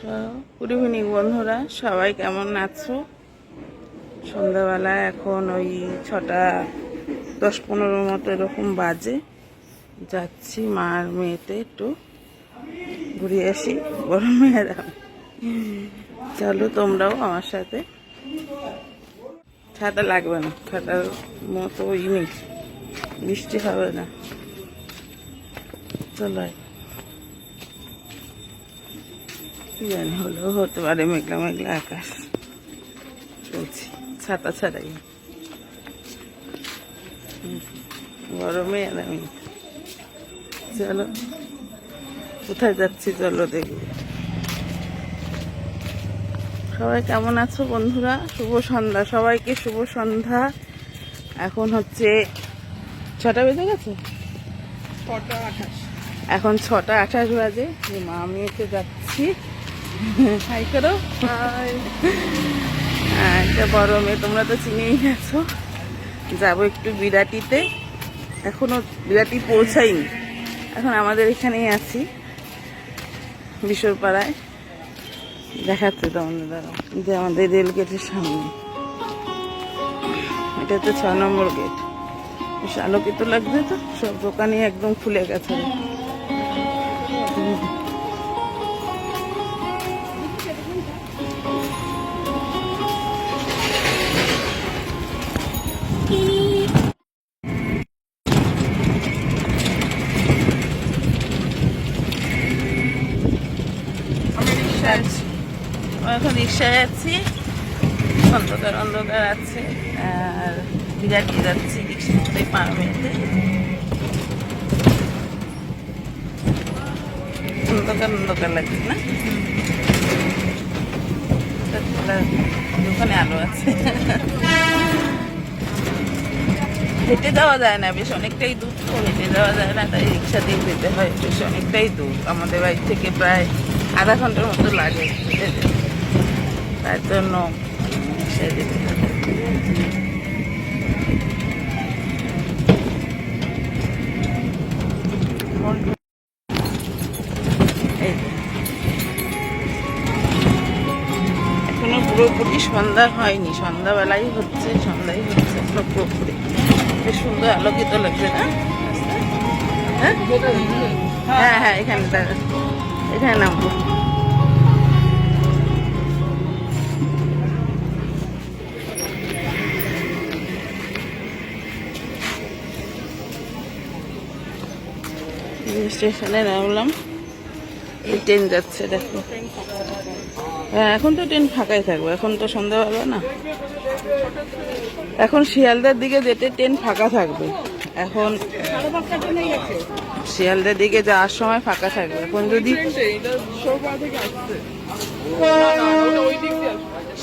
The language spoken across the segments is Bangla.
গুড ইভিনিং বন্ধুরা, সবাই কেমন আছো? সন্ধ্যাবেলা এখন ওই 6:10-15 মতো এরকম বাজে। যাচ্ছি মার মেয়েতে একটু ঘুরে আসি, গরমে আরাম। চলো তোমরাও আমার সাথে। ছাতা লাগবে না, ছাতার মতো নেই, বৃষ্টি হবে না। চলো, কি জানি হলেও হতে পারে, মেঘলা মেঘলা আকাশ চলছি ছাতা ছাড়াই, গরমে আরামি। চলো কোথায় যাচ্ছি চলো দেখবো। সবাই কেমন আছো বন্ধুরা? শুভ সন্ধ্যা সবাইকে, শুভ সন্ধ্যা। এখন হচ্ছে 6টা বেজে গেছে, 6:28। এখন 6:28 বাজে। মা আমি এসে যাচ্ছি। হাই করো। একটা বড় মেয়ে, তোমরা তো চিনেই গেছো। যাবো একটু বিরাটিতে, এখনো বিরাটি পৌঁছাইনি, এখন আমাদের এখানেই আছি বিশ্বপাড়ায়। দেখাচ্ছে তোমাদের দ্বারা যে আমাদের রেল গেটের সামনে, এটা তো 6 নম্বর গেট। বেশ আলোকিত লাগছে তো, সব দোকানই একদম খুলে গেছে। এখন রিক্সায় যাচ্ছি, অন্ধকার অন্ধকার আছে, আর বিরাটি যাচ্ছি রিক্সা করে 5 মিনিটে। অন্ধকার অন্ধকার লাগছে না, দোকানে আলো আছে। হেঁটে যাওয়া যায় না, বেশ অনেকটাই দূর তো, হেঁটে যাওয়া যায় না, তাই রিক্সা দিয়ে যেতে হয়। বেশ অনেকটাই দূর, আমাদের বাড়ি থেকে প্রায় আধা ঘন্টার মতো লাগে হেঁটে যেতে, তার জন্য রিক্সায় যেতে হয়। এখনো পুরোপুরি সন্ধ্যা হয়নি, সন্ধ্যাবেলাই হচ্ছে, সন্ধ্যাই হচ্ছে এখনো পুরোপুরি। বেশ সুন্দর আলোকিত লাগছে না? হ্যাঁ হ্যাঁ হ্যাঁ, এখানে এখানে নামবো। স্টেশনে নামলাম, এই ট্রেন যাচ্ছে দেখো। হ্যাঁ এখন তো ট্রেন ফাঁকাই থাকবে, এখন তো সন্ধ্যাবেলা না। এখন শিয়ালদার দিকে যেতে ট্রেন ফাঁকা থাকবে, এখন শিয়ালদার দিকে যাওয়ার সময় ফাঁকা থাকবে। এখন যদি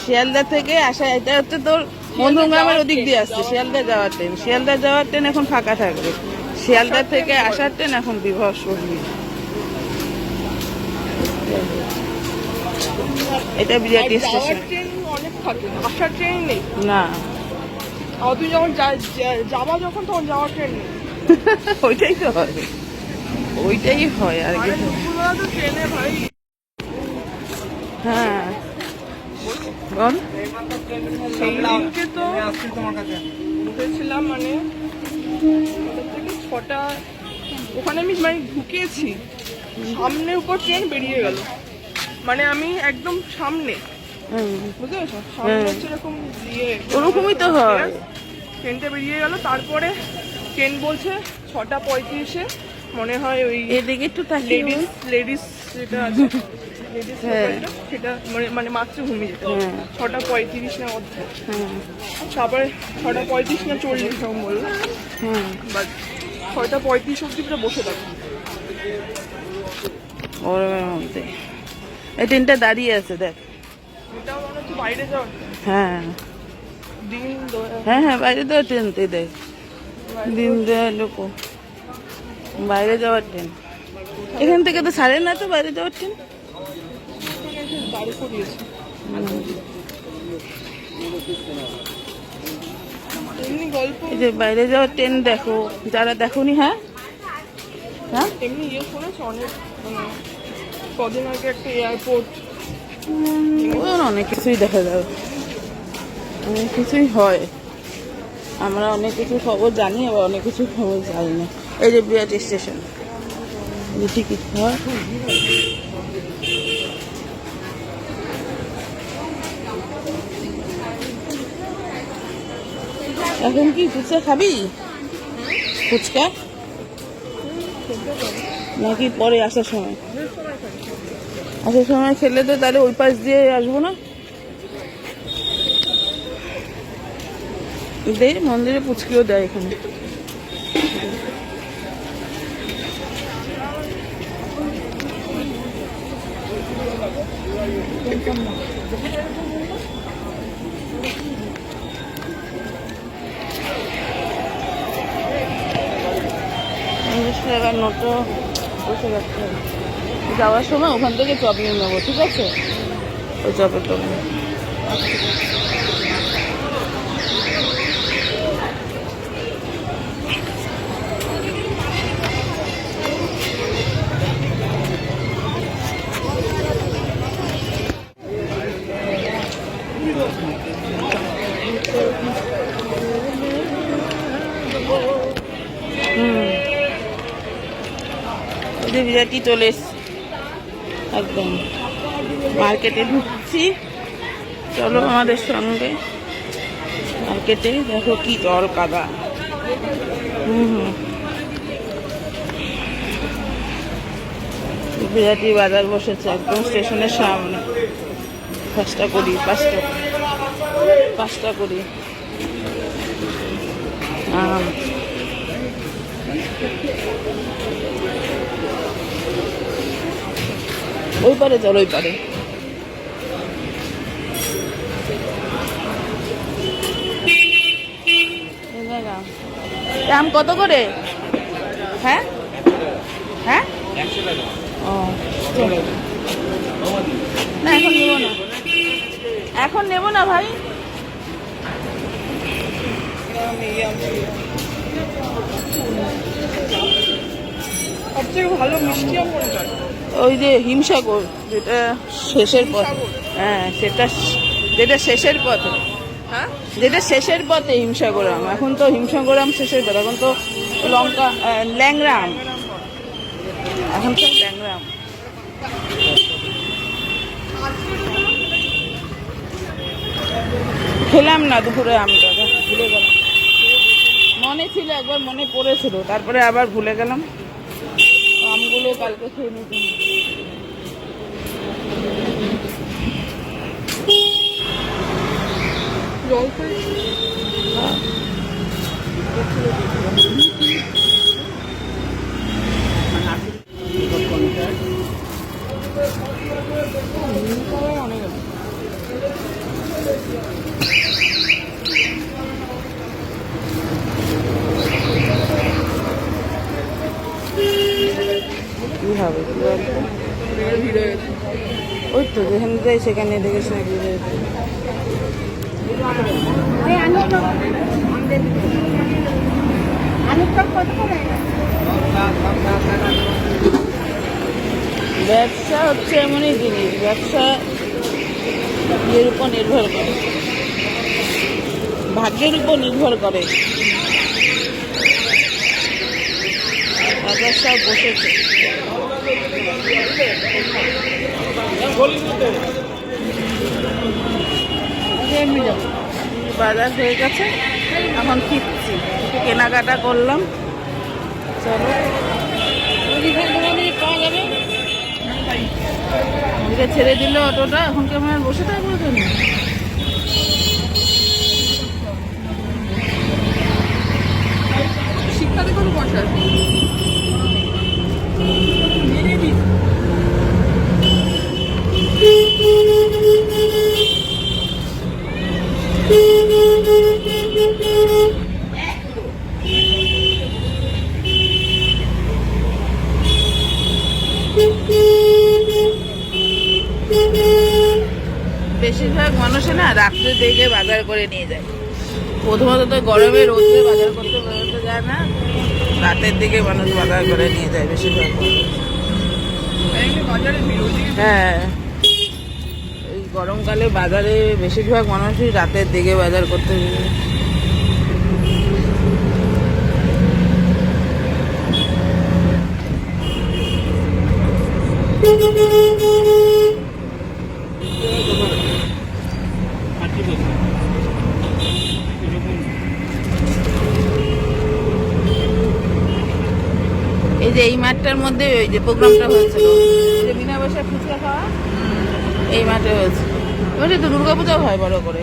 শিয়ালদা থেকে আসা, এটা হচ্ছে তোর মধ্যমগ্রামের ওদিক দিয়ে আসছে শিয়ালদা যাওয়ার ট্রেন, শিয়ালদা যাওয়ার ট্রেন এখন ফাঁকা থাকবে। শিয়ালদা থেকে আসার ট্রেন এখন বিভৎস ভিড়। এটা বিরাটি স্টেশন। অনেক থাকে, আসার ট্রেন নেই না, তুই যখন যাওয়া যখন তখন যাওয়ার ট্রেন নেই। ওইটাই তো হয়, ওইটাই হয় আর কি। ট্রেনে ভাই, হ্যাঁ বল। সেই দিনকে তো উঠেছিলাম, মানে 6টা, ওখানে আমি মানে ঢুকেছি, সামনে উপর ট্রেন বেরিয়ে গেল, মানে আমি একদম সামনে, বুঝতে পেরেছো? সামনে হচ্ছে এরকম দিয়ে ওরকমই তো হয়। ট্রেনটা বেরিয়ে গেল, তারপরে ট্রেন বলছে 6:35-এ, মনে হয় ওই এদিকে একটু লেডিস যেটা আছে, লেডিস সেটা মানে মাতৃভূমি, যেটা 6:35 না অর্ধেক, তারপরে 6:35 না 40 এরকম বললো, বাট 6:35 অব্দি পুরো বসে থাকো গরমের মধ্যে। এই ট্রেনটা দাঁড়িয়ে আছে দেখ। এটা মনে হচ্ছে বাইরে যাওয়ার হ্যাঁ দিন হ্যাঁ হ্যাঁ, বাইরে যাওয়ার ট্রেন তো দেখ, দিন দেওয়া লোক বাইরে যাওয়ার ট্রেন। এখান থেকে তো ছাড়ে না তো বাইরে যাওয়ার ট্রেন। দাঁড়ি করিয়েছে এমনি গল্প, এই যে বাইরে যাওয়ার ট্রেন দেখো, যারা দেখোনি। হ্যাঁ হ্যাঁ, এমনি শুনেছো অনেক, মানে কদিন আগে একটা এয়ারপোর্ট ওর অনেক কিছুই দেখা যাবে, অনেক কিছুই হয়। আমরা অনেক কিছু খবর জানি, আবার অনেক কিছু খবর জানি না। এই যে বিরাট স্টেশন, টিকিট হয়। এখন কি ফুচকা খাবি? ফুচকা নাকি পরে আসার সময়? আসার সময় খেলে তো তাহলে ওই পাশ দিয়ে আসবো না। দেয় মন্দিরে পুচকিও দেয় এখানে। টাকার নোটও বসে রাখতে হবে। যাওয়ার সময় ওখান থেকে চপ নিয়ে নেবো, ঠিক আছে? ওই চপের দোকানে বিরাটি চলে এসছি, একদম মার্কেটে ঢুকছি। চলো আমাদের সঙ্গে মার্কেটে, দেখো কি জল কাদা। বিরাটি বাজার বসেছে একদম স্টেশনের সামনে। 5টা করি, 5টা করি। ওই পারে চল, ওই পারে। আম কত করে? হ্যাঁ হ্যাঁ, ও না এখন নেবো না, এখন নেবো না ভাই। সবথেকে ভালো মিষ্টি আম কোনটা? ওই যে হিমসাগর, যেটা শেষের পথ। হ্যাঁ সেটা, যেটা শেষের পথে। হ্যাঁ, যেটা শেষের পথে হিমসাগর আম। এখন তো হিমসাগর আম শেষের পথে, এখন তো লঙ্কা ল্যাংড়া আম, এখন সব ল্যাংড়া আম। খেলাম না দুপুরে আমটা, ভুলে গেলাম। মনে ছিল একবার, মনে পড়েছিল, তারপরে আবার ভুলে গেলাম। আমগুলো কালকে খেয়ে নিতে। জল খেয়ে কি হবে কি বলতো? ভিড় হয়ে গেছে। ওই তো যেখানে যাই সেখানে দেখেছি না কি ব্যবসা হচ্ছে এমনই জিনিস, ব্যবসা এর উপর নির্ভর করে, ভাগ্যের উপর নির্ভর করে। বাজার সব বসেছে। বাজার হয়ে গেছে, এখন ফিরছি, একটু কেনাকাটা করলাম। চলো পাওয়া যাবে, ছেড়ে দিল অটোটা। এখন কি আমার বসে থাকবো জন্য? শিক্ষাতে কোনো বসা আছে? বেশিরভাগ মানুষে না রাত্রে দিকে বাজার করে নিয়ে যায়। প্রথমত তো গরমে রোদে বাজার করতে বেরোতে যায় না, রাতের দিকে মানুষ বাজার করে নিয়ে যায় বেশিরভাগ। বাজারে ভিড়। হ্যাঁ গরমকালে বাজারে বেশিরভাগ মানুষই রাতের দিকে বাজার করতে যায়। এই যে এই মাঠটার মধ্যে ওই যে প্রোগ্রামটা হয়েছিল, যে বিনা পয়সা ফুচকা খাওয়া, এই মাঠে হয়েছে। এবারে তো দুর্গাপূজাও হয় বড় করে।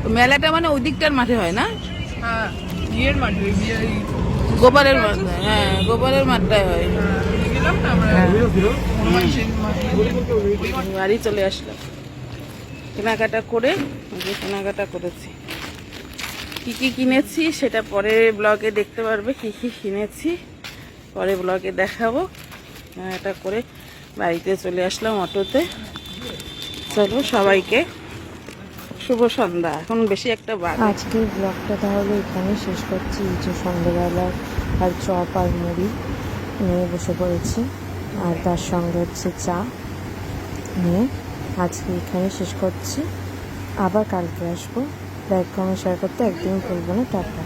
তো মেলাটা মানে ওই দিকটার মাঠে হয় না, হ্যাঁ বিয়ের মাঠে গোপালের মাঠে। হ্যাঁ, গোপালের মাঠটাই হয়। গেলাম না আমরা হনুমানজির মাঠে। বাড়ি চলে আসলাম কেনাকাটা করে। ওই যে কেনাকাটা করেছি, কি কি কিনেছি সেটা পরে ব্লগে দেখতে পারবে। কি কি কিনেছি পরে ব্লগে দেখাবো। কেনাকাটা করে বাড়িতে চলে আসলাম অটোতে। চলো সবাইকে শুভ সন্ধ্যা। এখন বেশি একটা বাজে। আজকের ব্লগটা তাহলে এখানে শেষ করছি। এই যে সন্ধ্যেবেলার আর চপ আর মুড়ি নিয়ে বসে পড়েছি, আর তার সঙ্গে হচ্ছে চা নিয়ে আজকে এখানে শেষ করছি। আবার কালকে আসবো। লাইক কমেন্ট শেয়ার করতে একদমই ভুলবো না। টাটা।